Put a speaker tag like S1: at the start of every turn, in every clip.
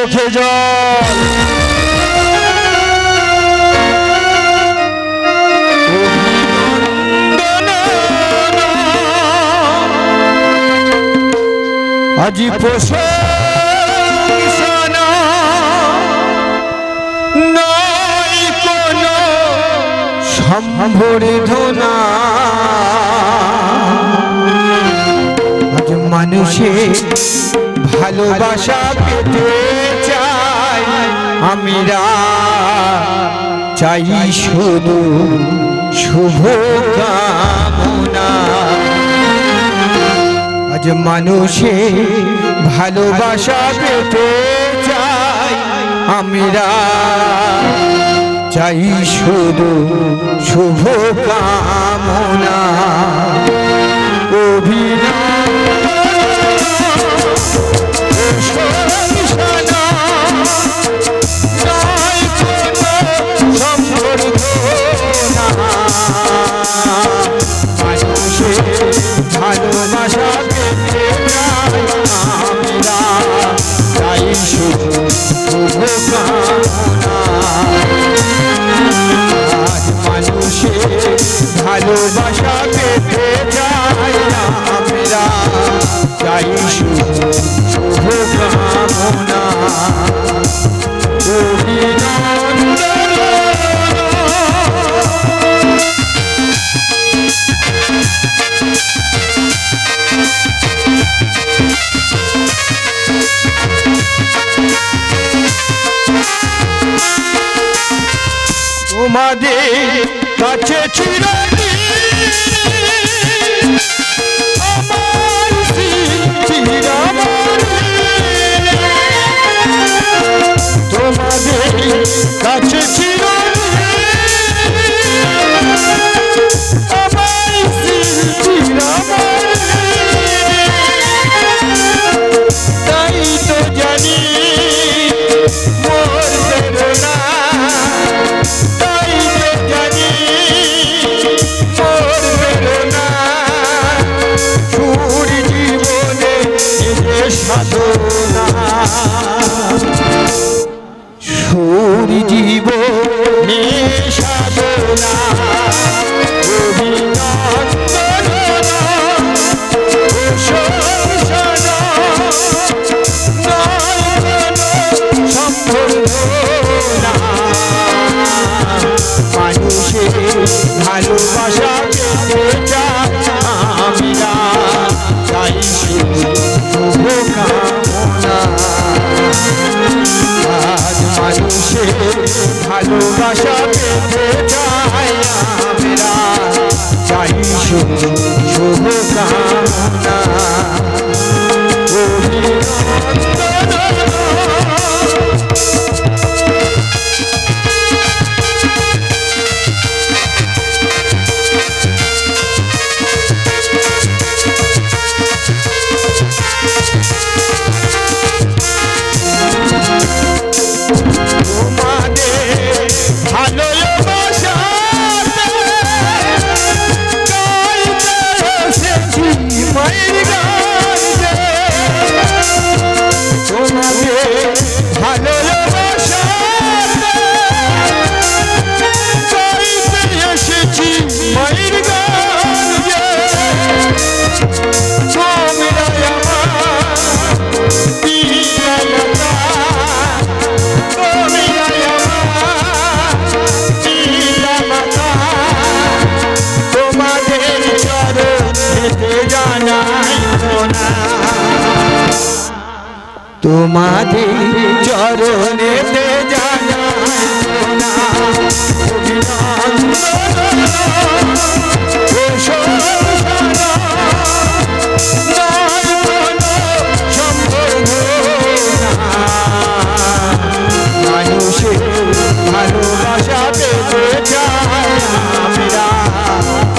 S1: চোখে জল আজি প্রশংসনা নাই কোনো সম্বর্ধনা আজ মানুষের ভালোবাসা পেতে চাই আমিরা চাই শুধু শুভ কামনা আজ মানুষের ভালোবাসা পেতে চাই আমিরা চাই শুধু শুভ কামনা ভালোবাসা পেতে চাই শুধু শুভ কামনা আজ মানুষের ভালোবাসা পেতে চাই আমরা চাই শুধু শুভ কামনা তোমাদের কাছে চিরদিন আমার তোমাদের কাছে তাই তো জানি মোর বেদনা সাধনা সুর জীবনে সাধনা মানুষের ভালোবাসা পেতে চাই আমরা চাই শুভ কামনা আজ মানুষের ভালোবাসা পেতে চাই আমরা চাই শুভ কামনা তোমাদের চরণেতে মানুষের ভালোবাসা পেতে চাই আমরা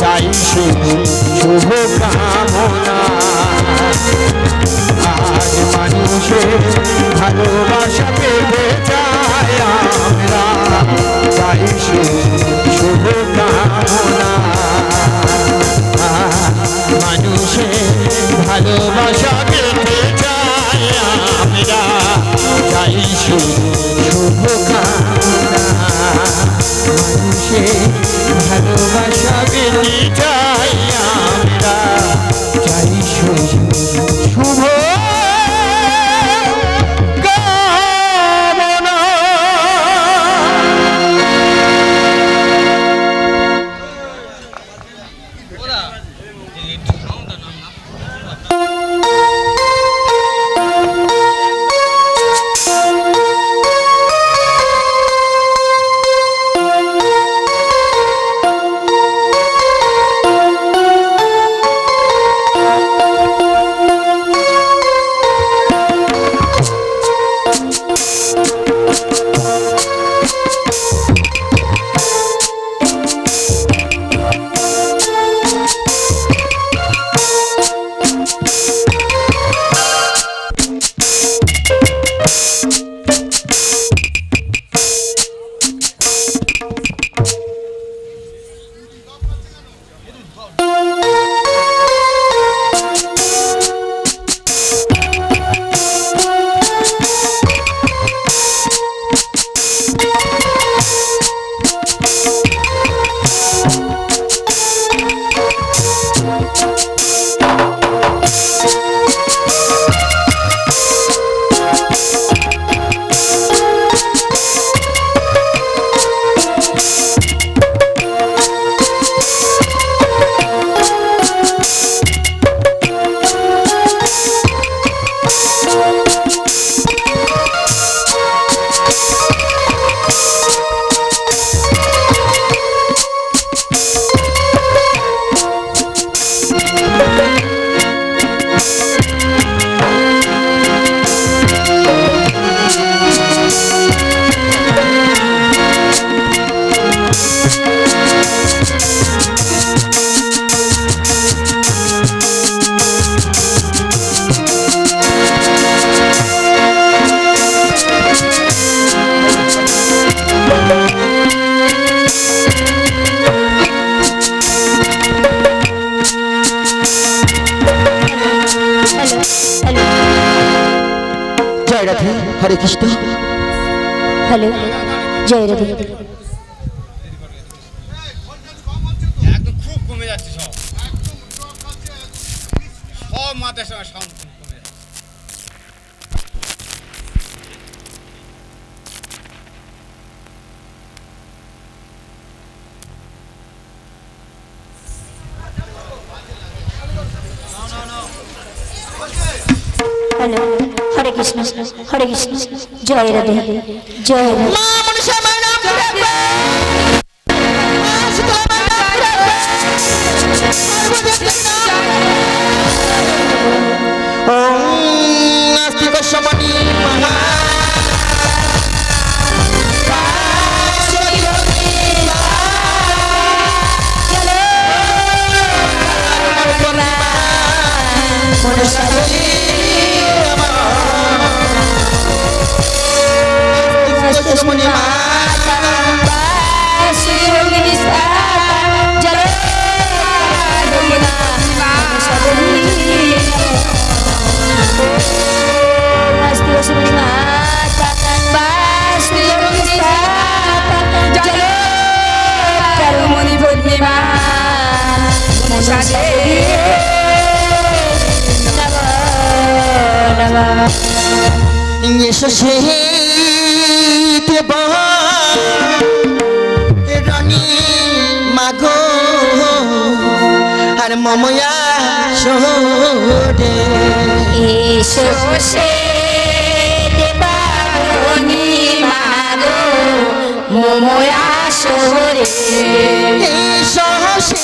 S1: চাই শুভ কামনা আজ মানুষের ভালোবাসা পেতে চাই আমরা চাই শুভ কামনা মানুষের ভালোবাসা পেতে চাই আমরা চাই
S2: জয় রাধে হরে কৃষ্ণ।
S3: হ্যালো, জয় রাধে।
S4: একদম খুব কমে যাচ্ছে সব সব মাথার সময় সাউন্ড কমে যাচ্ছে।
S3: হ্যালো, হরে কৃষ্ণ, হরে কৃষ্ণ, জয় রাধে, জয় রাধে।
S2: মা মনসা মার নাম রাখবে, মা শীতলা মার নাম রাখবে, সর্বদেবতার নাম। ওম নাস্তিক সমনি মহা রানী মাগো আর মময়া সোরে
S3: এসো সে দেবানি মাগো মোময়া সোরে।
S2: এসো সে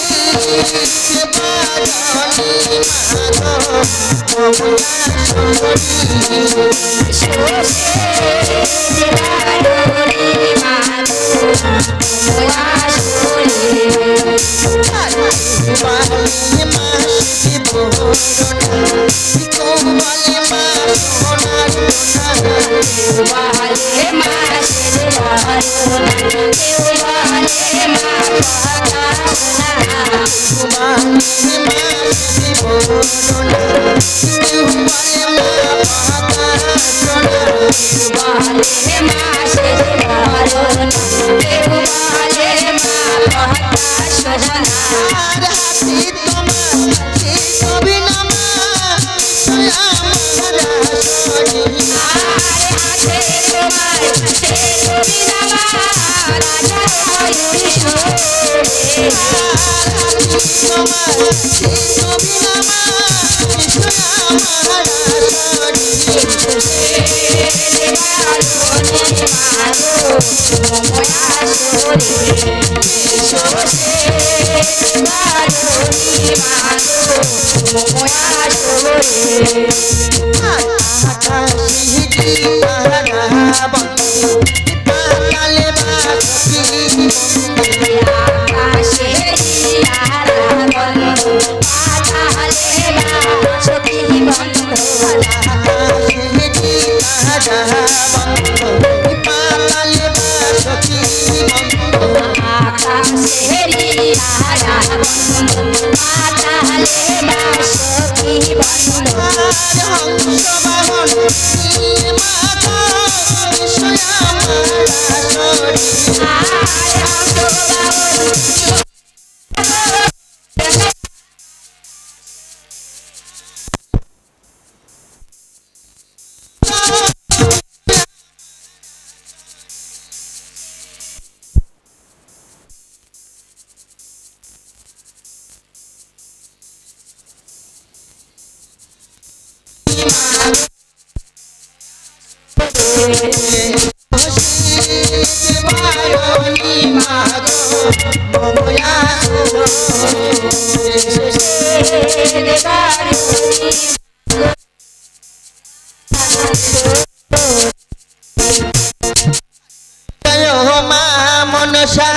S2: মনসা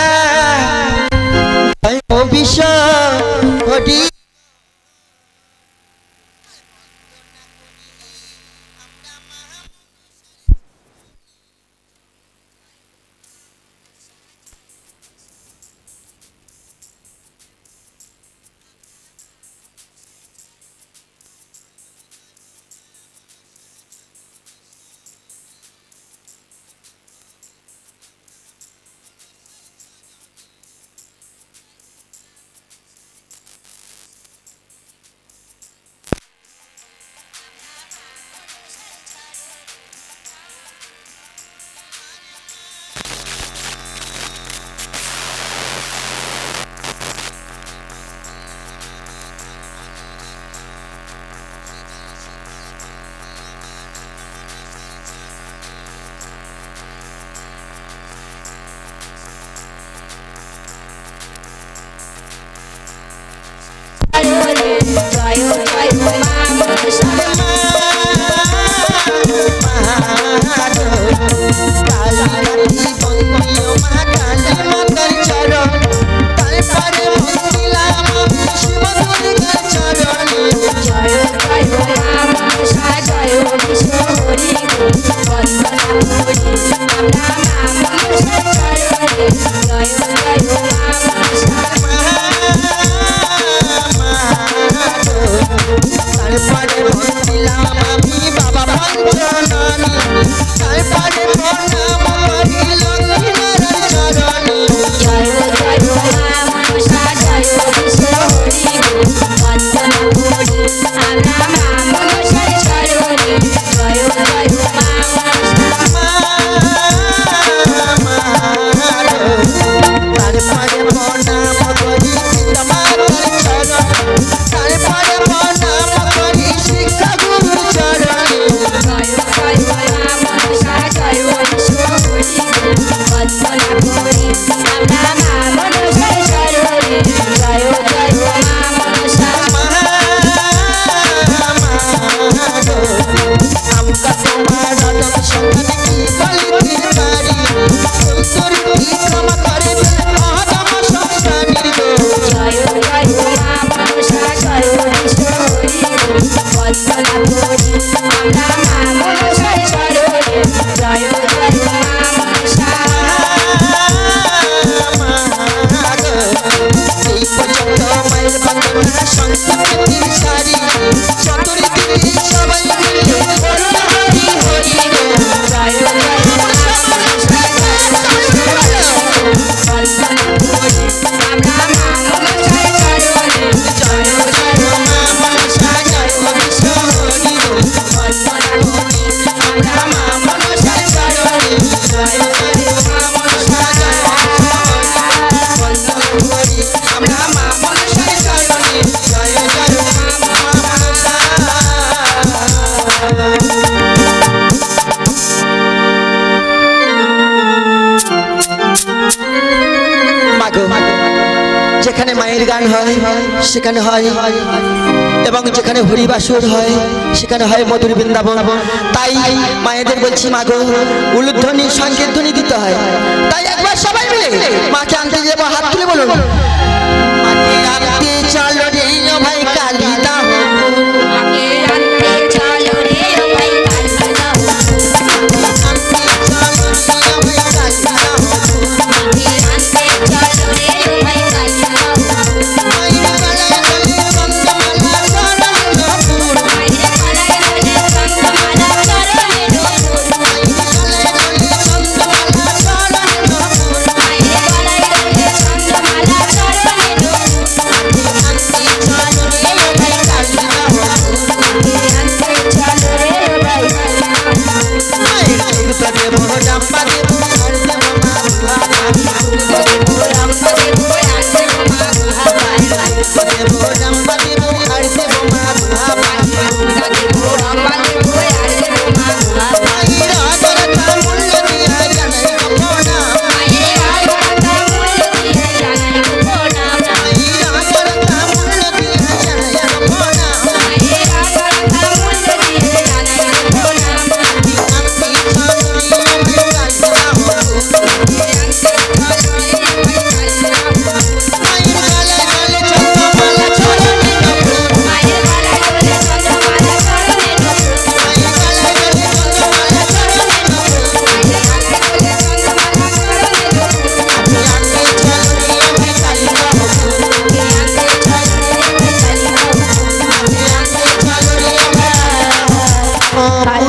S2: বিষ ঘটি যেখানে মায়ের গান হয় সেখানে হয় এবং যেখানে হরিবাসর হয় সেখানে হয় মধুর বৃন্দাবন। তাই মায়েদের বলছি মাগো উলুধ্বনি সংকেত ধ্বনি দিতে হয়। তাই একবার সবাই মিলে মাকে আনতে যাবো, হাত তুলে বলুন মাকে আনতে চলো রে ও ভাই কালিদা,
S3: মাকে আনতে চলো রে ও ভাই কালিদা,
S2: আনতে চলো রে ও ভাই কালিদা,
S3: মাকে আনতে চলো রে ও ভাই কালিদা,
S2: মায়ের গলায় গলে গন্ধমালা চরণে নপুর,
S3: মায়ের গলায় গলে গন্ধমালা চরণে নপুর,
S2: মায়ের গলায় গলে গন্ধমালা চরণে নপুর,
S3: মায়ের গলায় গলে গন্ধমালা চরণে নপুর,
S2: আনতে চলো রে ও ভাই কালিদা,
S3: মাকে আনতে চলো রে ও ভাই কালিদা,
S2: মায়ের দুধ দেব ডাম্বা দেব আর দেব মা ভাবা,
S3: দেব রাম্বা দেব আর দেব মা ভাবা,
S2: দেব ডাম্বা দেব আর দেব মা ভাবা,
S3: দেব রাম্বা দেব আর দেব মা ভাবা,
S2: মায়ের আদরতা মূল্য দিয়া জানাই গোপনা,
S3: মায়ের আদরতা মূল্য দিয়ে জানাই গোপনা,
S2: মায়ের আদরতা মূল্য দিয়া জানাই গোপনা,
S3: মায়ের আদরতা মূল্য দিয়ে জানাই গোপনা,
S2: আনতে চলো রে ও ভাই কালিদা, মায়ের গলায় গলে চন্দ্রমালা চরণে নপুর,
S3: মায়ের গলায় গলে চন্দ্রমালা চরণে নপুর,
S2: মায়ের গলায় গলে চন্দ্রমালা চরণে নপুর,
S3: মায়ের গলায় গলে চন্দ্রমালা চরণে নপুর,
S2: আনতে চলো রে ও ভাই কালিদা,
S3: কে আনতে চলো রে ভাই কালিদা,
S2: আনতে চলো রে ও ভাই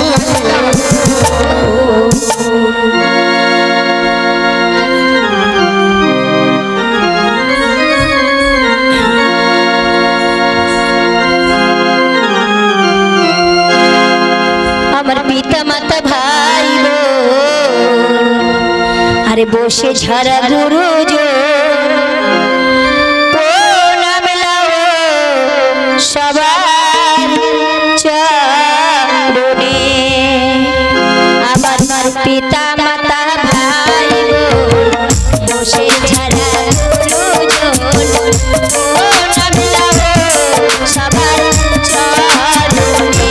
S3: আমার পিতা মাতা ভাই বোন আরে বসে ঝাড়া গুরুজন প্রণাম লাও সবার চরণে, আমার পিতা মাতা ভাই বোন বসে ঝাড়া গুরুজন প্রণাম লাও সবার চরণে।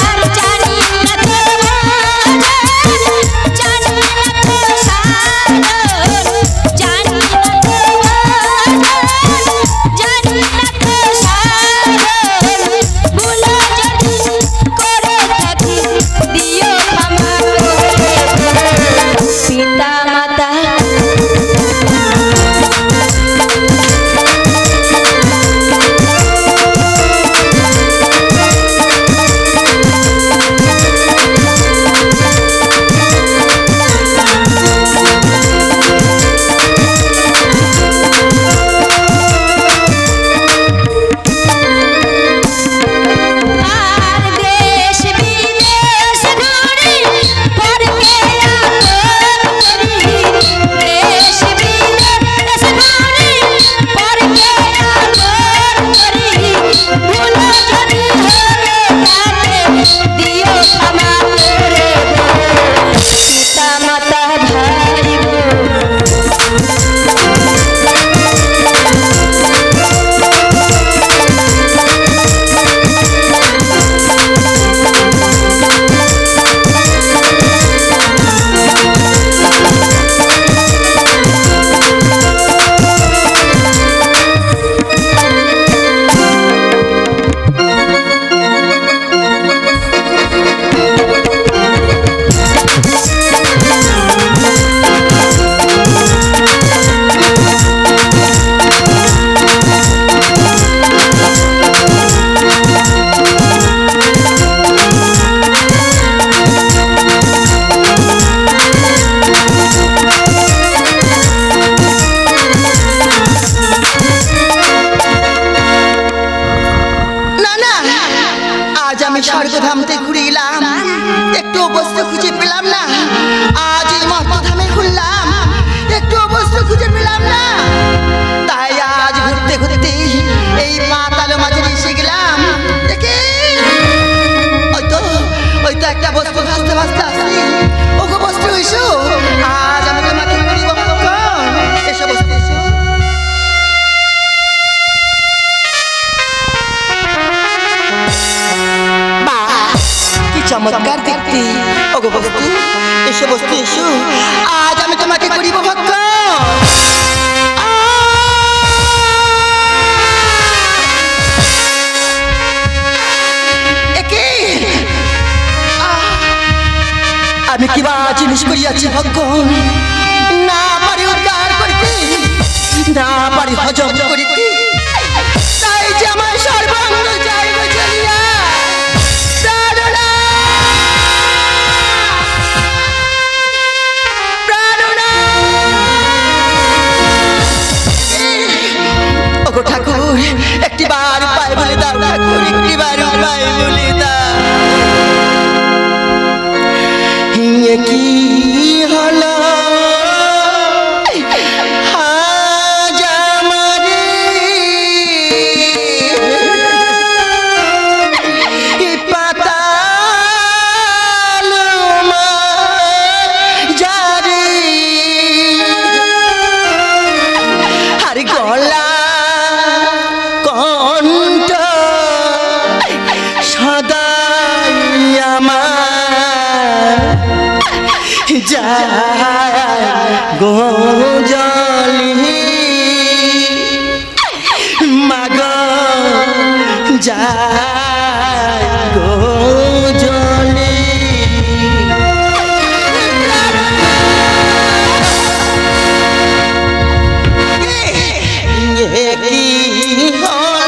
S3: আর জানি না তোমার
S2: বসতে এসো, আজ আমি তোমাকে করিব ভক্ত। আমি কিবা জিনিস করিয়াছি ভক্ত, না পারি উদ্ধার করিতে, না পারি হজম করিতে, তাই যে আমার সর্বাঙ্গ যাইব চলিয়া। প্রাণনা প্রাণনা ওগো ঠাকুর, একটি বার উপায় বলে দাও ঠাকুর, একটি বার উপায় বলে দাও। কি হলো আজ আমারে, পাতাল মাঝারে আর গলা কণ্ঠ সদাই আমার যায় গোজলি মাগ যায় গোজলি। কি আমার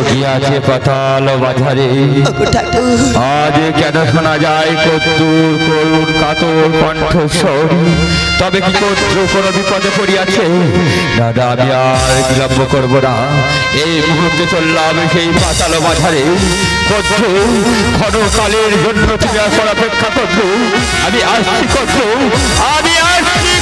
S1: গিয়াছে পাতাল বাজারে আজ কেন শোনা যায় কদ্দুর করুণ কাতর কণ্ঠস্বর তবে কি কদ্র কোনো বিপদে পড়িয়াছে দাদা আমি আর বিলম্ব করব না এই মুহূর্তে চললাম সেই পাতাল বাজারে কদ্র ক্ষণকালের জন্য তুমি আসর অপেক্ষা কদ্র আমি আসছি কদ্র আমি আসছি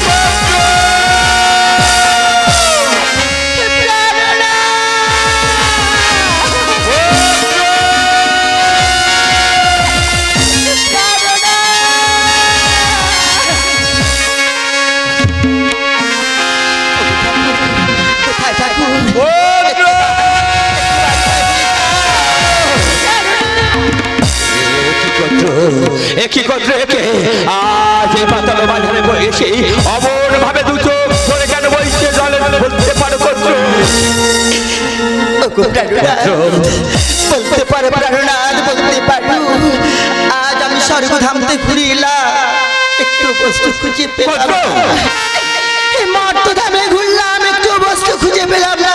S1: একই কদ্র একে আজ এই পাতাল বাজারে বসে অমর ভাবে দু চোখ ধরে কেন বইছে জলে বলতে পারো কদ্র
S2: বলতে পারে প্রাণনাথ বলতে পারো আজ আমি স্বর্গধামতে ঘুরিলাম একটু বস্তু খুঁজে পেলাম মর্তধামে ঘুরলাম একটু বস্তু খুঁজে পেলাম না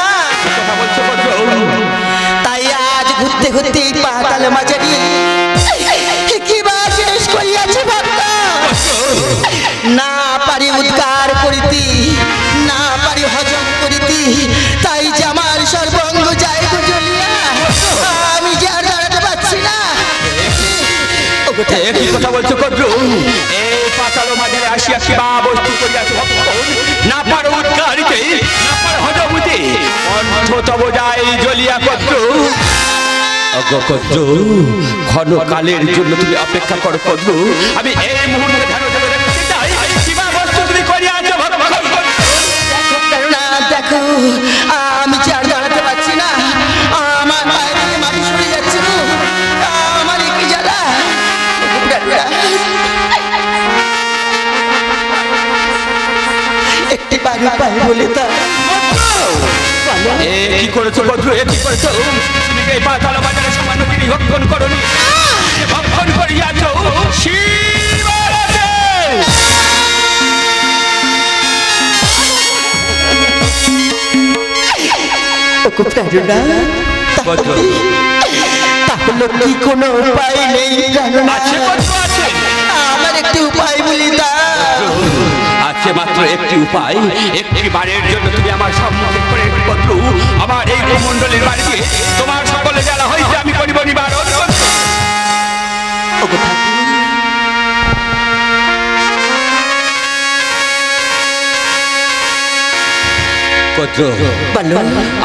S2: তাই আজ ঘুরতে ঘুরতে পাতাল মাঝারি না পারি উদ্গার করিতি না পারি হজম করিতি তাই যে আমার সর্বঙ্গ যায় জ্বলিয়া আমি যে আর দাঁড়াতে পারছি না
S1: একই কথা বলছো কদ্র এই পাতাল মাঝারে আসিয়া কিবা বস্তু করিয়াছে না পারো উদ্গারিতে না পারো হজমতে কণ্ঠ তব যায় জ্বলিয়া কদ্র ক্ষণকালের জন্য তুমি অপেক্ষা করো কদ্র আমি এই মুহূর্তে ধ্যান
S2: দেখো আমি যে আর দাঁড়াতে পারছি না আমার বাইরে মানুষ হয়ে যাচ্ছে আমার কি জ্বালা একটি বাড়ি পাই বলে তা
S1: কি করেছো কদ্র কি করেছো তুমি এই পাতাল বাজারে সামান্য তিনি ভক্ষণ করনি ভক্ষণ করিয়াছ
S2: তাহলে কি কোনো উপায় নেই আমার একটি উপায় বলি
S1: আছে মাত্র একটি উপায় একটি বারের জন্য তুমি আমার সম্মুখে করে পত্র আমার এই মণ্ডলের বাড়িতে তোমার সকলে জ্বালা হয়েছে আমি করিব নিবারণ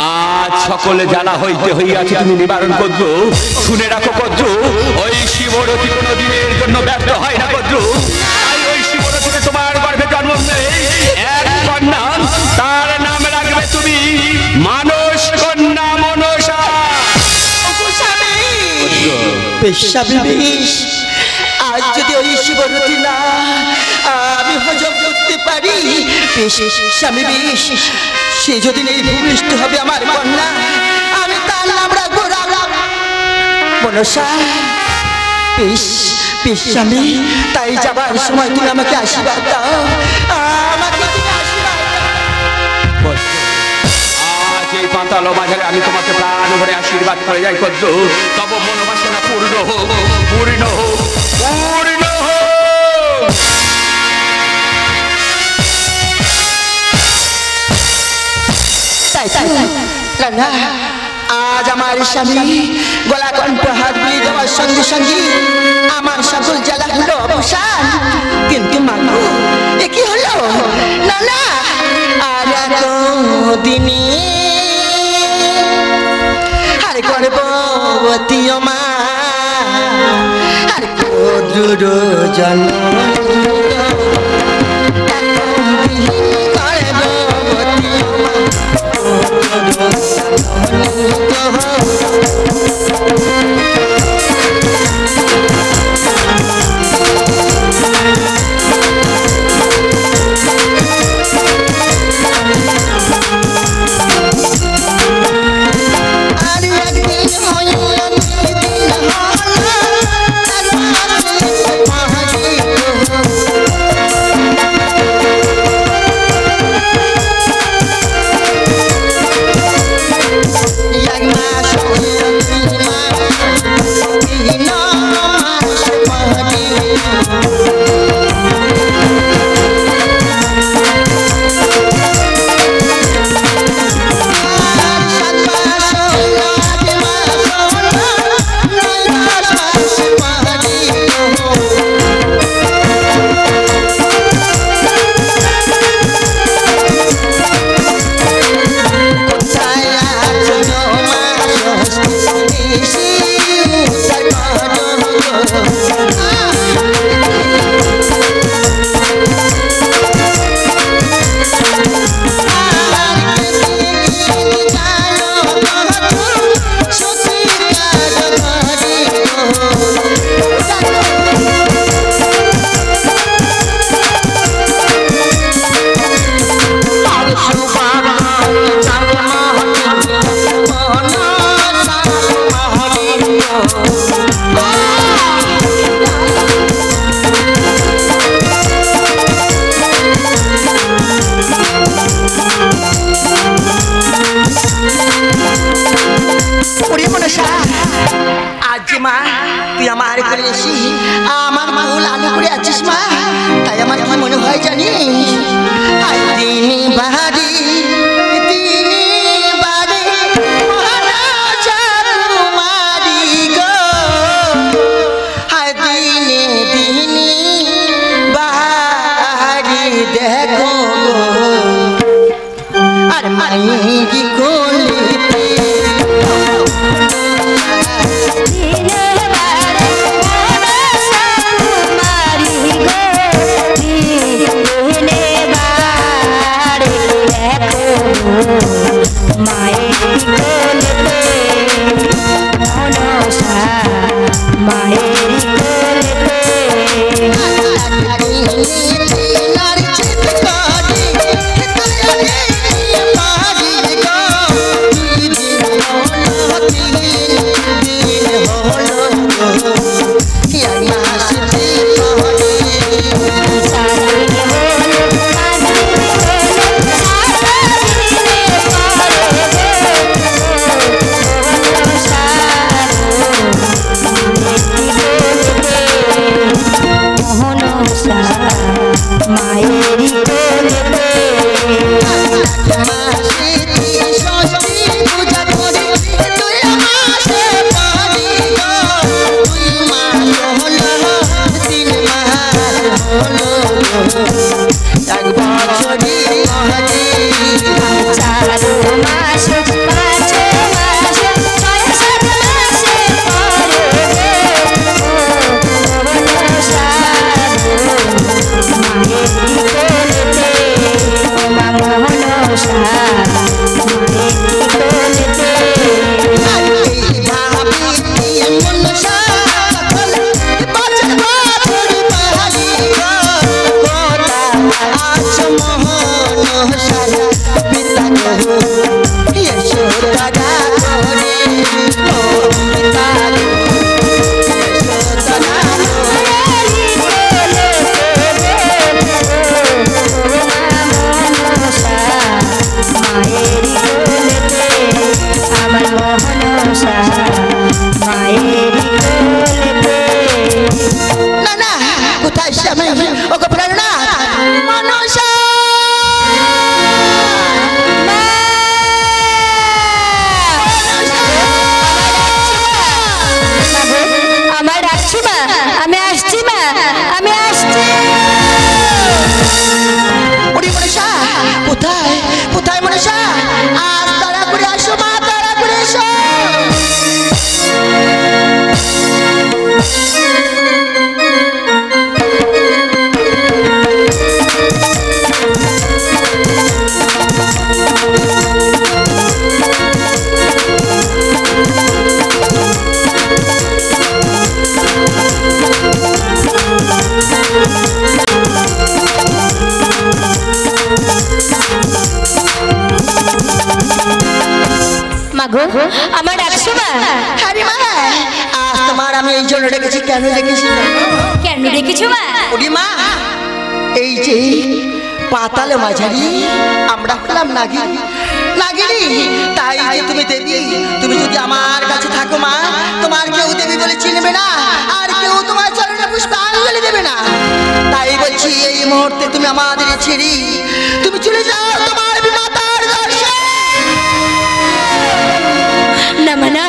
S1: আজ সকলে জ্বালা হইতে হইয়াছে তুমি নিবারণ কদ্র শুনে রাখো কদ্র ওই শিবরতী কোনো দিনের জন্য ব্যর্থ হয় না কদ্র ওই শিবরতীতে তোমার গর্ভে জন্ম নেই এক কন্যা তার নাম রাখবে তুমি মানস কন্যা মনসা
S2: আজ যদি ওই শিবরতী না আমি হজম করতে পারি স্বামী বিষ সে যদি নেই ভূমিষ্ঠ হবে আমার কন্যা আমি তার নাম রাখবো মনসা স্বামী তাই যাবার সময় তুমি আমাকে আশীর্বাদ দাও আমাকে তুমি আশীর্বাদ দাও
S1: আজ এই পাতাল বাজারে আমি তোমাকে প্রাণ ভরে আশীর্বাদ করে যাই কদ্র তব মনোবাসনা পূর্ণ হোক পূর্ণ হোক পূর্ণ হোক
S2: আজ আমার স্বামী গলা কণ্ঠ হাত দিয়ে যাওয়ার সঙ্গে সঙ্গে আমার সকল জ্বালা হলো অবসান কিন্তু মাগো এ কি হলো না না আর দিনে আর গর্ভবতী মা আর ক্ষুদ্র জন্ম আজ মা তুই আমার করে এসি আমার মূল আলু করে আছিস মা, তাই আমার কি মনে হয় জানিস, দিনে বাড়ি দেখো আর মাই কি কোলিতে
S3: আমার ডাকছো মা?
S2: আরে মা আজ তোমার আমি এই জন্য রেখেছি। কেন রেখেছি?
S3: কেন রেখেছো মা?
S2: ওরে মা এই যে পাতাল মাঝারি আমরা হলাম নাগিনী, নাগিনী তাই যে তুমি দেবী, তুমি যদি আমার কাছে থাকো মা তোমার কেউ দেবী বলে চিনবে না, আর কেউ তোমার চরণে পুষ্পাঞ্জলি দেবে না। তাই বলছি এই মুহূর্তে তুমি আমাদের ছেড়ে তুমি চলে যাও তোমার মাতার দর্শন।
S3: না মা না,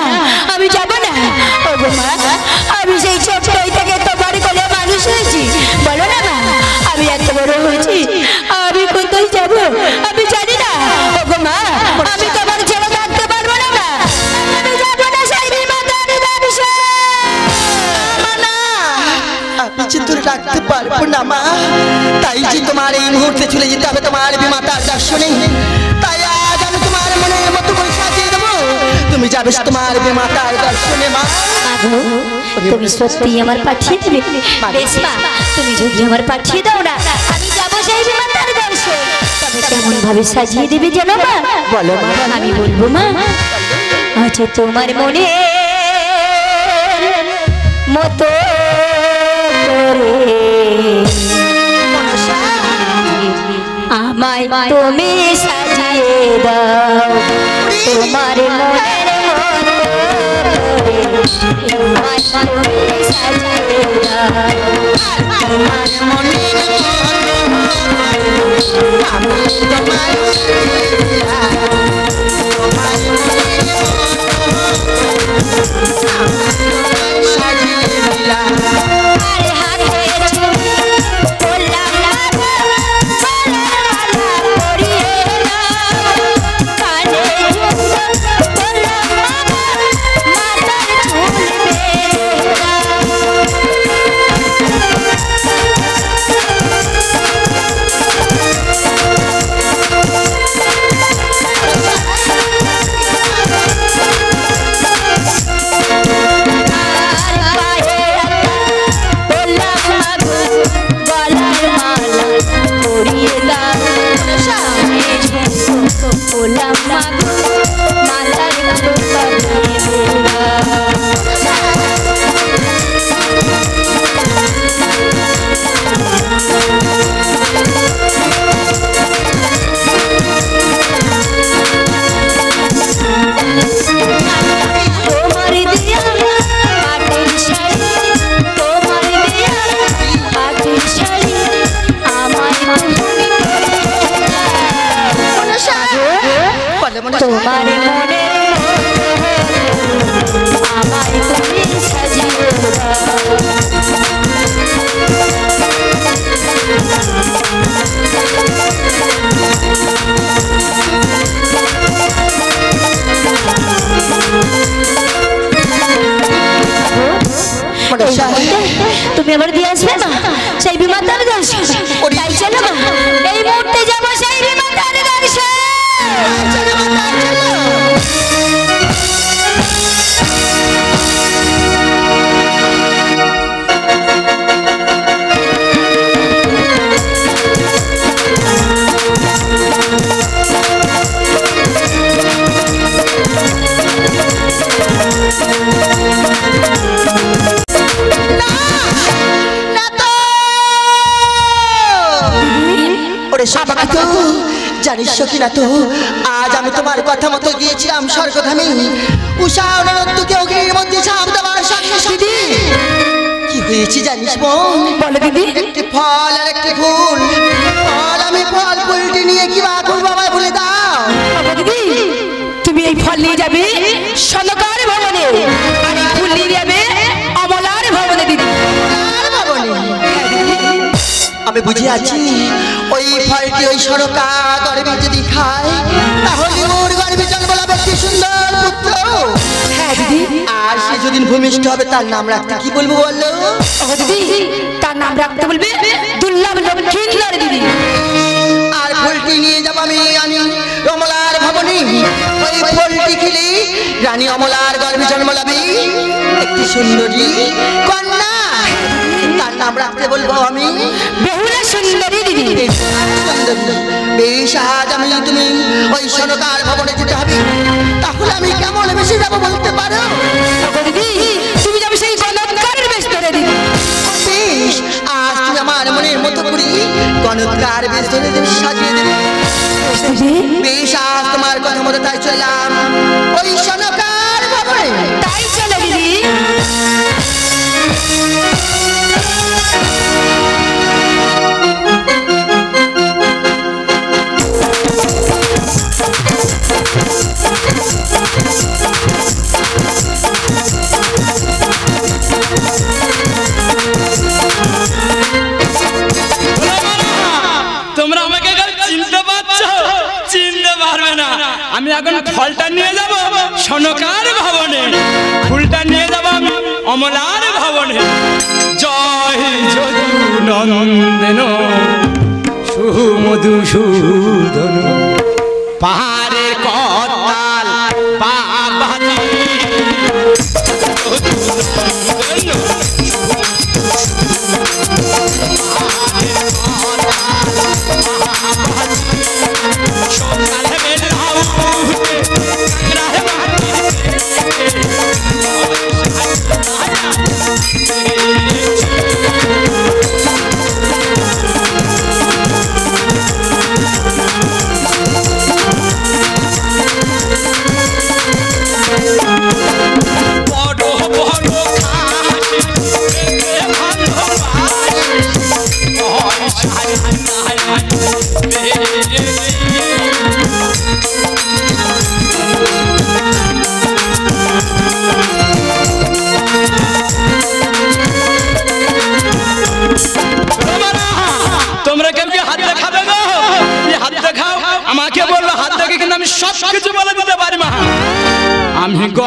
S3: আমি যাব না। ওগো মা, আমি সেই ছোট্টই থেকে তোমার কোলে মানুষ হয়েছি, বলো না মা, আমি এত বড় হয়েছি, আমি কোথায় যাব আমি জানি না। ওগো মা, আমি তোমার ছেড়ে থাকতে পারবো না মা, আমি যাব না সেই মাতার দর্শন।
S2: আমি যে তোর রাখতে পারবো না মা, তাই যে তোমার এই মুহূর্তে চলে যেতে হবে তোমার বিমাতার দর্শনে। তাই আজ আমি তোমার মনের মতো করে সাজিয়ে দেবো, তুমি যাবে তোমার বিমাতার দর্শনে মা।
S3: তুমি সত্যি আমার পাঠিয়ে দেবে? বেশ মা, তুমি যদি আমার পাঠিয়ে দাও না, আমি যাবো সেই বিমাতার দর্শন। তবে কেমন ভাবে সাজিয়ে দেবে জানো মা?
S2: বলো মা।
S3: আমি বলবো মা, আচ্ছা তোমার মনে মতো আমায় তুমি সাজিয়ে দাও, তোমার মনের মতো
S2: তোমার মনে আমি তোমায় সাজিয়ে দিলাম।
S3: তোমার মনে আমায় তুমি সাজিয়ে তুমি আবার দিয়ে আসবে না সেই বিমাতার দর্শন তাই চলো না এই মুহূর্তে যাবো সেই বিমাতার দর্শন।
S2: জানিস কি না তো আজ আমি তোমার কথা মতো গিয়েছিলাম স্বর্গধামে উষা অনন্তকে অগ্নির মধ্যে ঝাঁপ দেওয়ার সঙ্গে সঙ্গে কি হয়েছে জানিস বোন?
S3: বলো দিদি।
S2: একটি ফল আর একটি ফুল। ফল আমি ফল ফুলটি নিয়ে কি বা করবো আমায় বলে দাও।
S3: দিদি তুমি এই ফল নিয়ে যাবে সনকার ভবনে আর এই ফুল নিয়ে যাবে অমলার ভবনে। দিদি
S2: আমি বুঝে আছি ওই ফলটি ওই সরকা গর্বে যদি খায় তাহলে ওর গর্বে জন্ম লাভ একটি সুন্দর পুত্র।
S3: হ্যাঁ দিদি।
S2: আর সে যেদিন ভূমিষ্ঠ হবে তার নাম রাখতে কি বলবো বললো?
S3: দিদি তার নাম রাখতে বলবে দুর্লভ লক্ষ্মীন্দর। দিদি
S2: আর ফুলটি নিয়ে যাবো আমি অমলার ভবনে। ওই ফুলটি খেলে রানী অমলার গর্বে জন্ম লাভে একটি সুন্দরী কন্যা। তার নাম রাখতে বলবো আমি
S3: বেহুলা সুন্দরী। দিদি
S2: বেশ আজ আমি তুমি ওই সনকার ভবনে যেতে হবে। তাহলে আমি কেমন বেশি যাবো বলতে পারো?
S3: দিদি তুমি যাবে সেই গণৎকারের বেশ ধরে। দিদি
S2: বেশ আজ তুমি আমার মনের মতো করি গণৎকার বেশ ধরে সাজিয়ে দেবে। বেশ আজ তোমার কথা মতো তাই চললাম ওই সনকার ভবনে।
S3: তাই চলো দিদি।
S5: তোমরা আমাকে চিনতে পারছো? চিনতে পারবে না। আমি এখন ফলটা নিয়ে যাব সনকার ভবনে, ফুলটা নিয়ে যাব আমি অমলার ভবনে। জয় যদু নন্দন সুমধুসূদন পাহাড়ের করতাল পাবাতি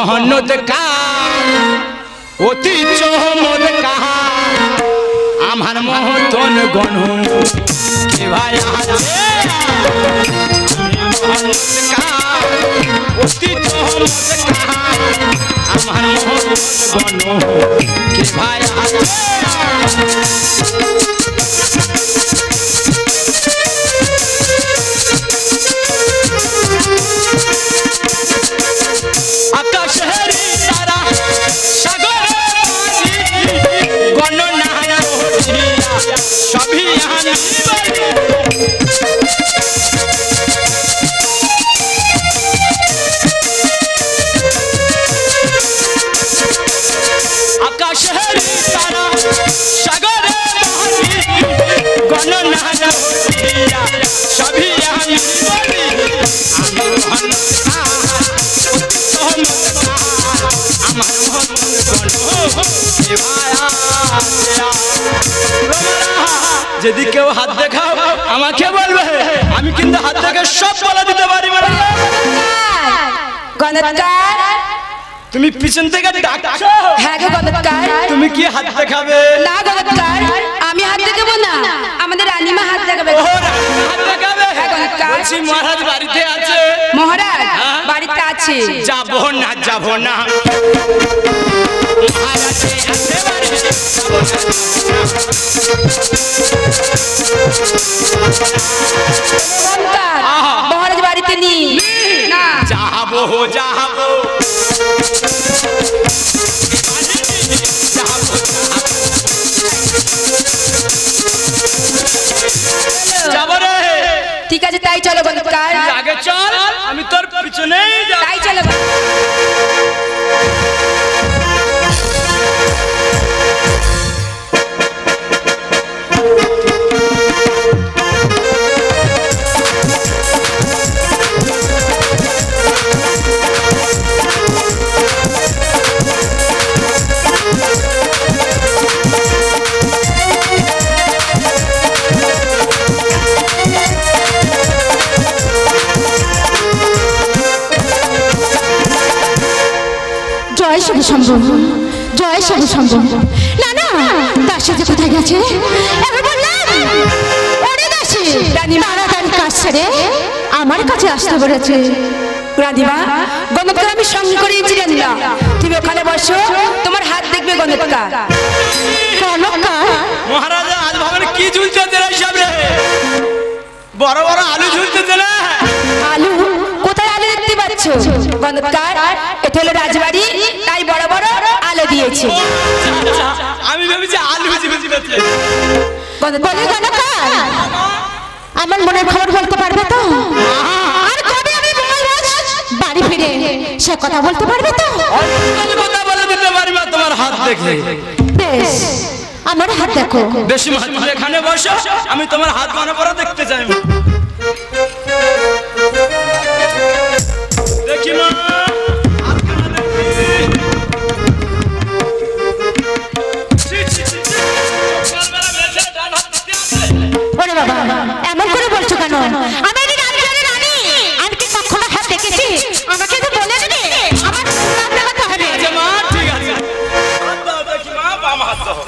S5: বহনতকার অতি চমৎকার আমার মহতন গণ কে ভাই আছে বহনতকার অতি চমৎকার আমার মহতন গণ কে ভাই আছে আকাশের তারা সাগরের পানি গণনা করিয়া সবই আমি আকাশের তারা সাগরের পানি গণনা করিয়া সবই আমি যদি কেউ হাত দেখাও আমাকে বলবে আমি কিন্তু হাত দেখে সব বলে দিতে পারি
S3: গণৎকার
S5: তুমি পিছন থেকে ডাকছো
S3: হ্যাঁ গো গণৎকার
S5: তুমি কি হাত দেখাবে
S3: না গণৎকার আমি হাত দেখাবো না আমাদের রানীমা হাত দেখাবে
S5: হাত দেখাবে
S3: হ্যাঁ গণৎকার
S5: বলছি মহারাজ বাড়িতে আছে
S3: মহারাজ বাড়িতে আছে
S5: যাবো না মহারাজ আছে বাড়িতে যাবো না
S3: মহারাজ বাড়িতে নেই না
S5: যাবো যাবো রে
S3: ঠিক আছে তাই চলো গণৎকার
S5: আগে চল আমি তোর পিছনেই যাব
S3: তাই চলো
S6: জয় শুভ সম্ভব জয় শুভ সম্ভব না না দাসী যে কোথায় গেছে এবার বললাম ওরে দাসী তাড়াতাড়ি কাজ ছেড়ে আমার কাছে আসতে বলেছে
S3: রাধিমা গণৎকার আমি সঙ্গে করে এসেছিলেন না তুমি ওখানে বসো তোমার হাত দেখবে গণৎকার
S5: মহারাজা আজ ভাবেন কি ঝুলছে তেরা সামনে বড় বড় আলু ঝুলছে না
S3: আলু কোথায় আলু দেখতে পাচ্ছ গণৎকার এটা হলো রাজবাড়ি তাই বড় বড় আলু দিয়েছে
S5: আমি ভেবেছি আলু ঝুলছে
S6: আমার মনের খবর বলতে পারবে তো আর কবে আমি বাড়ি ফিরে সে কথা বলতে পারবে তো
S5: কথা বলে দিতে পারি না তোমার হাত দেখে
S6: বেশ আমার হাত দেখো
S5: বেশি মাত্রা এখানে বসো আমি তোমার হাত বানা পরে দেখতে চাই দেখি মা
S6: ওরে বাবা এমন করে বলছো কেন আমি রাজবাড়ির রানী আমি কি কখনো হাত দেখেছি আমাকে তো বলে দেবে আমার হাত দেখাতে হবে
S5: মা ঠিক আছে হাত দাও দেখি মা বাম হাত দাও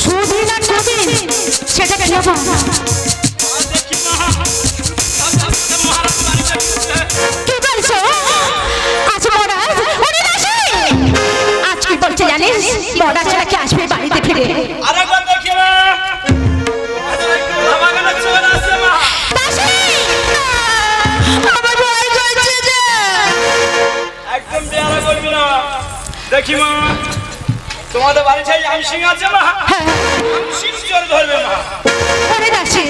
S6: সুদিন আর সুদিন সেটা কেন কি বলছো আজ মহারাজ ওরে দাসী আজ কি বলছে জানিস মহারাজ ছাড়া কি আসবে বাড়িতে ফিরে
S5: আরেকবার দেখি মা আমাকে চোর আছে মা
S6: দাসী আমার ভয় করছে যে
S5: একদম বেয়ারা করবি না দেখি মা তোমাদের বাড়ি সেই আমসিং আছে মা আমসিং চোর ধরবে মা
S6: ওরে দাসী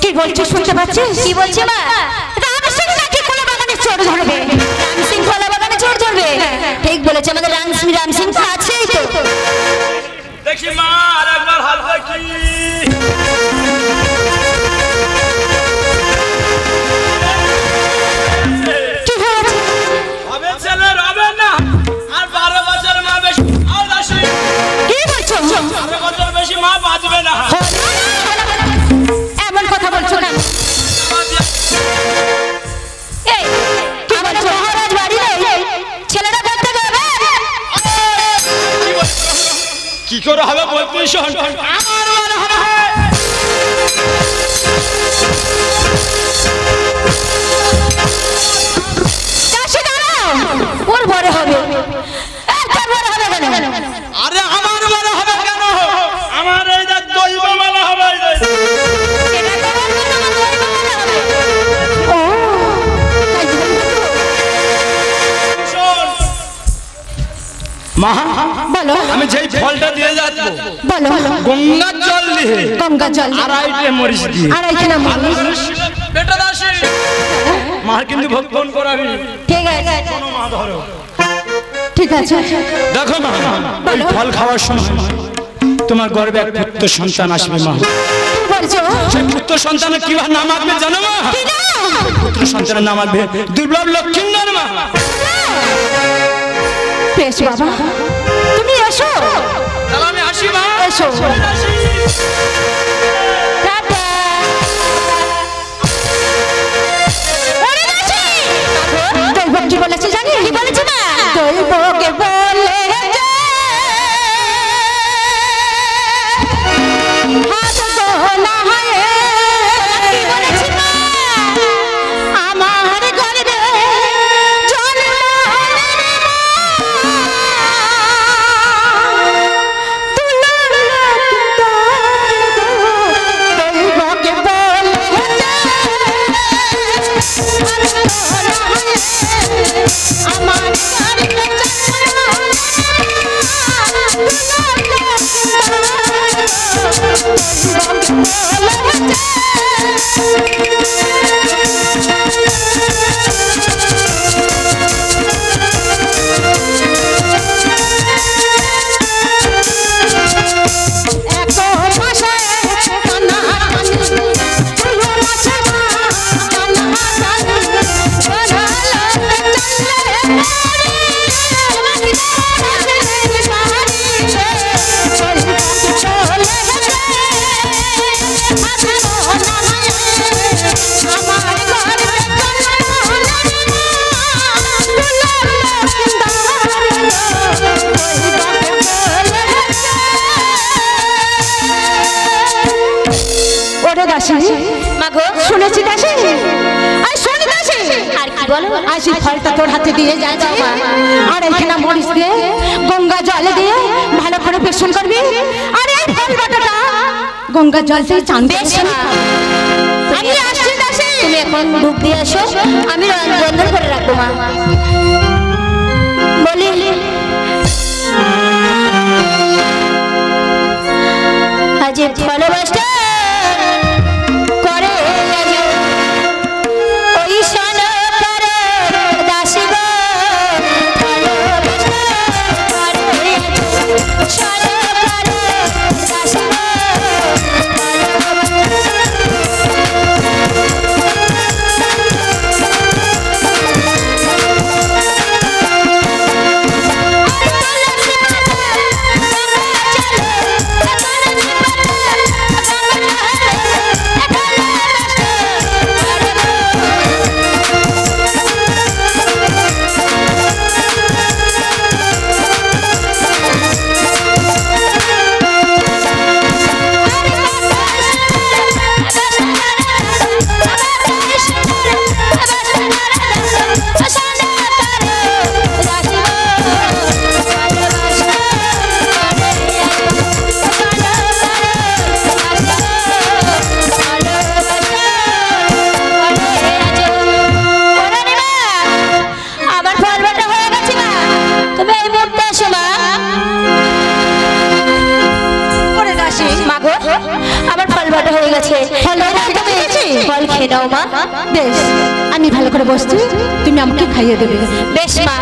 S6: কি বলছো শুনতে পাচ্ছিস
S3: কি বলছে মা
S6: রামসিং নাকি কোলা বাগানে চোর ধরবে
S3: রামসিং কলা বাগানে চোর ধরবে ঠিক বলেছে আমাদের রামসিং তো আছেই তো
S5: দেখি মা আরেকবার হাত দেখি
S6: কি হয়েছে
S5: হবে ছেলে রবে না আর 12 বছর মা বেশি আর দাসী
S6: কি বলছো
S5: 12 বছর বেশি মা বাঁচবে না
S6: এমন কথা বলছো কেন
S5: করে হবে বলতে শোন আমার মনে হবে
S3: ওর বড় হবে তোর বড় হবে কেন?
S5: আরে আমার বড় হবে কেন আমার এই যে দৈব মেলা হবে
S6: ও
S5: মা
S6: বলো
S5: আমি যেই ফলটা দিয়ে যাচ্ছি
S6: বলো
S5: গঙ্গার জল দিয়ে
S6: গঙ্গা জল
S5: আড়াইটে মরিচ দিয়ে
S6: আড়াইখানা মরিচ
S5: বেটা দাসী মা কিন্তু ভক্ষণ করাবি
S3: ঠিক আছে
S5: কোনো মা ধরো
S6: ঠিক আছে
S5: দেখো মা এই ফল খাওয়ার সময় তোমার গর্ভে এক পুত্র সন্তান আসবে মা
S6: বলছো
S5: সেই পুত্র সন্তানের কি নাম আসবে জানো মা পুত্র সন্তানের নাম আসবে দুর্লভ লক্ষ্মীন্দর মা
S6: বেশ বাবা তুমি এসো
S5: তাহলে আমি আসি মা
S6: এসো
S3: টাটা
S6: দৈব কি বলেছে জানি
S3: কি বলেছে মা?
S6: দৈবকে বলে যে হাত গোলা হয়ে
S3: কি বলেছে মা?
S6: আমার গর্ভে জন্ম দৈবকে বলে যে আমার গর্ভে শুনেছি দাসী আর শোন দাসী
S3: আর কি বলো?
S6: আজ এই ফলটা তোর হাতে দিয়ে যাচ্ছি আর এইখানে মরিচ দিয়ে গঙ্গা জল দিয়ে ভালো করে বেসন করবি আর এই ফল বাটাটা গঙ্গা জল দিয়ে চান
S3: বেশ মা।
S6: আমি আসছি দাসী
S3: তুমি এখন ধূপ দিয়ে আসো আমি রন্ধন করে রাখবো মা বলি আজ ভালোবাসা করে আজ ওই সনকার দাসী গো ভালোবাসা করে সনকার দাসী গো ফল খেয়ে নাও মা
S6: বেশ আমি ভালো করে বসছি তুমি আমাকে খাইয়ে দেবে
S3: বেশ মা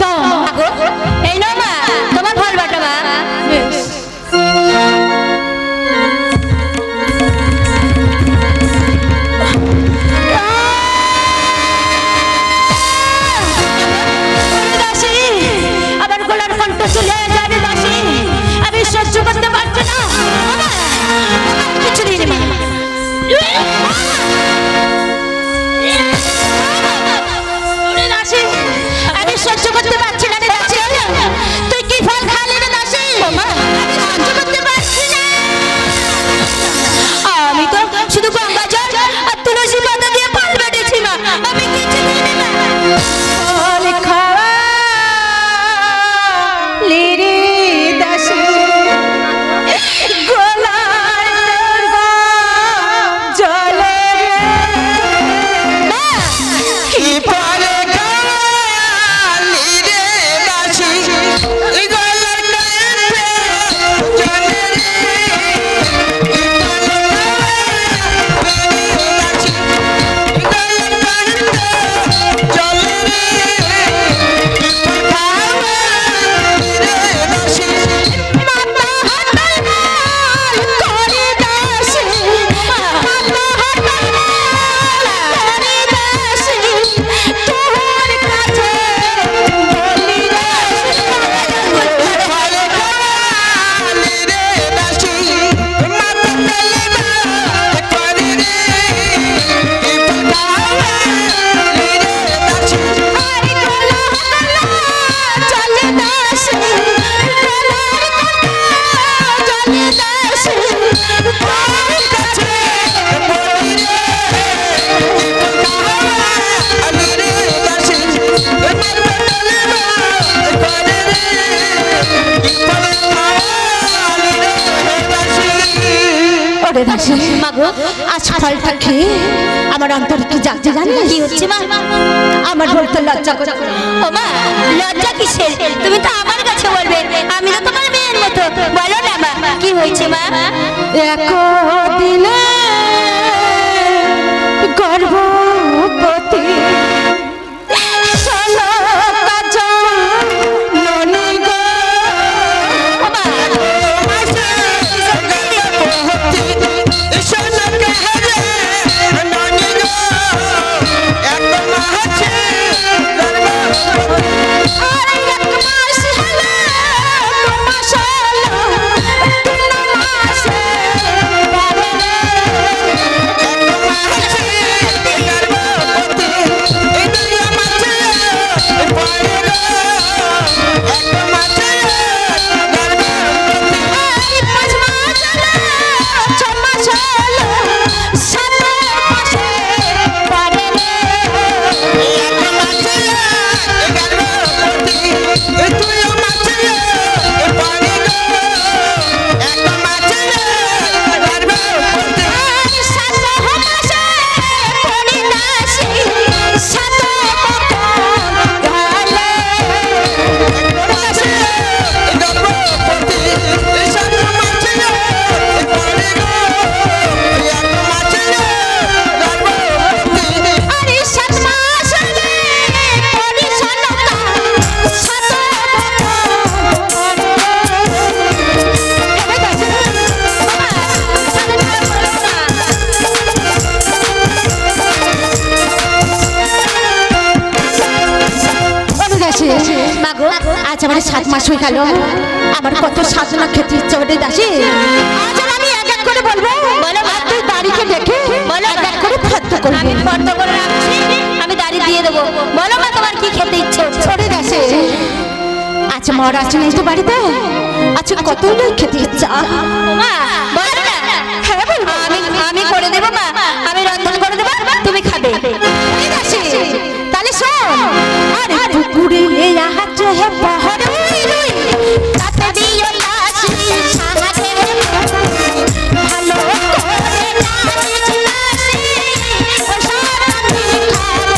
S6: দাও
S3: এই নাও মা তোমার ফল বাটা মা
S6: বেশ
S3: দাসী আবার গলার কণ্ঠ চলে যাবে দাসী আমি সহ্য করতে পারছি না কিছু দিন মা দাসী
S6: ওরে দাসী মাগো আজ ফলটা খেয়ে আমার অন্তর কি যাচ্ছে জানিস
S3: কি হচ্ছে মা?
S6: আমার বলতে লজ্জা করে
S3: ও মা, লজ্জা কিসের? তুমি তো আমার কাছে বলবে, আমি তো তোমার মেয়ের মতো। বলো না মা, কি হয়েছে মা?
S6: একদিনে গর্ভবতী আজ আমার 7 মাস হয়ে গেল আমার কত সাধনা খেতে ইচ্ছা ওরে দাসী আজ আমি এক এক করে বলবো
S3: বলো মা,
S6: তুই দাড়িকে দেখে
S3: বলো
S6: এক এক করে ফর্দ করবি
S3: আমি ফর্দ করে রাখছি, আমি দাড়ি দিয়ে দেবো। বলো মা, তোমার কি খেতে ইচ্ছে হচ্ছে?
S6: ওরে দাসী আজ মর আছে না তো বাড়িতে আজ কত লোক খেতে ইচ্ছা
S3: মা বলো না।
S6: হ্যাঁ বলবো
S3: আমি করে দেবো মা, আমি রন্ধন করে দেবো, তুমি খাবে।
S6: ওরে দাসী তাহলে শোন আরে পুকুরে আহাজ হে পহর রুই
S3: তাতে দিও লাশি সাহায্যে
S6: ভালো করে
S3: নাচিস লাশি ও সারা দিন খাবো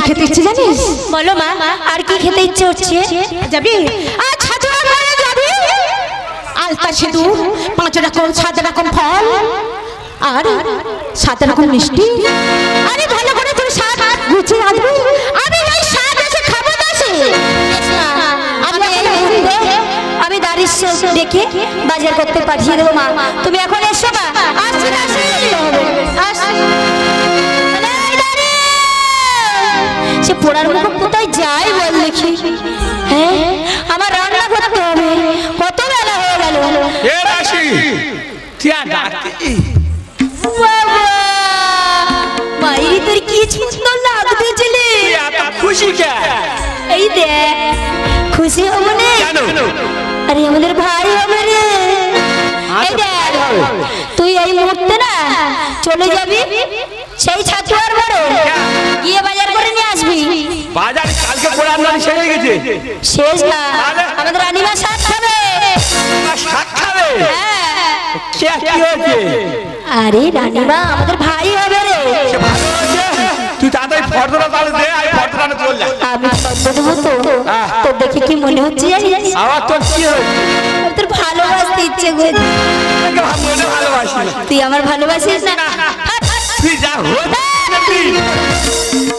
S6: খেতে ইচ্ছে জানিস?
S3: বলো মা, আর কি খেতে ইচ্ছে হচ্ছে?
S6: যাবি? আর ছাতুয়া ঘরে যাবি? আলতা সিঁদুর, 5 রকম 7 রকম ফল আর 7 রকম মিষ্টি। আরে ভালো করে তুই স্বাদ গুছিয়ে আসবি। আমি ওই স্বাদ এসে খাবো দাসি।
S3: আমি দাঁড়িয়ে দেখে বাজার করতে পাঠিয়ে দেবো মা। তুমি এখন এসো মা। আসছি আসছি সে পোড়ার মুখ কোথায় যায় বল দেখি। হ্যাঁ, আমার রান্না করতে হবে, কত বেলা হয়ে গেল। মাইরি তোর কি সুন্দর লাগতে ছেলে।
S5: খুশি কে?
S3: এই দেখ, খুশি হবো না? আরে আমাদের ভাই হবে রে। এই দেখ, তুই এই মুহূর্তে না চলে যাবি সেই ছাতুয়ার বাড়ি, গিয়ে বাজার করে নিয়ে আসবি।
S5: বাজার কালকে পোড়ার নয় শেষ হয়ে গেছে।
S3: শেষ না, আমাদের রানীমা শাক খাবে।
S5: শাক খাবে?
S3: হ্যাঁ।
S5: কি হয়েছে?
S3: আরে রানীমা আমাদের ভাই হবে রে।
S5: ভালো হয়েছে। তুই তাড়াতাড়ি ফটোটা তাহলে দে, আমি ফটোটা চলে যা।
S3: আমি ফটো দেবো তো। তোর দেখে কি মনে হচ্ছে জানিস?
S5: আমার তোর কি হয়েছে?
S3: তোর ভালোবাসতে ইচ্ছে করছে।
S5: ভালোবাসি না।
S3: তুই আমার ভালোবাসিস না?
S5: তুই যা হচ্ছে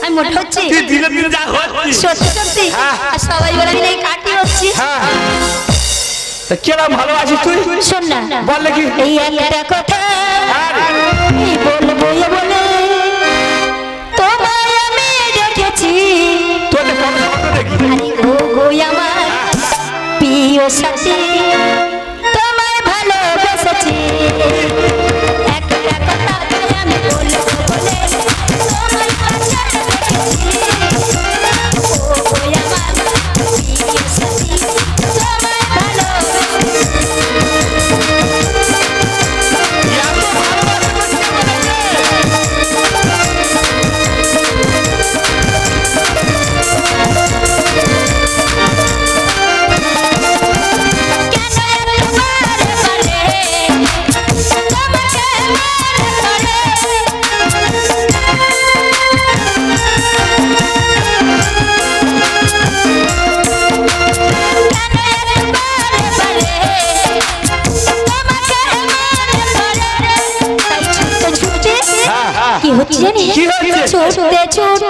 S3: আমি মোটা হচ্ছি?
S5: তুই ধীরে ধীরে যা হচ্ছে
S3: সত্যি সত্যি। আর সবাই বলে আমি নাকি কাটি হচ্ছি।
S5: কেরম ভালোবাসিস তুই?
S3: শোন না,
S5: বল দেখি।
S3: এই একটা কথা এই বলবো বলে তোমায় আমি দেখেছি।
S5: তোদের ফটো দেখি।
S3: আরে ও গো আমার প্রিয় সাথী, তোমায় ভালোবেসেছি। একটা কথা আমি বলবো বলে তোমার কাছে দেখেছি। ও গো আমার প্রিয় সাথী, তোমায় ভালোবেসেছি। কি হচ্ছে জানিস?
S5: কি হচ্ছে?
S3: ছুটতে ছুটতে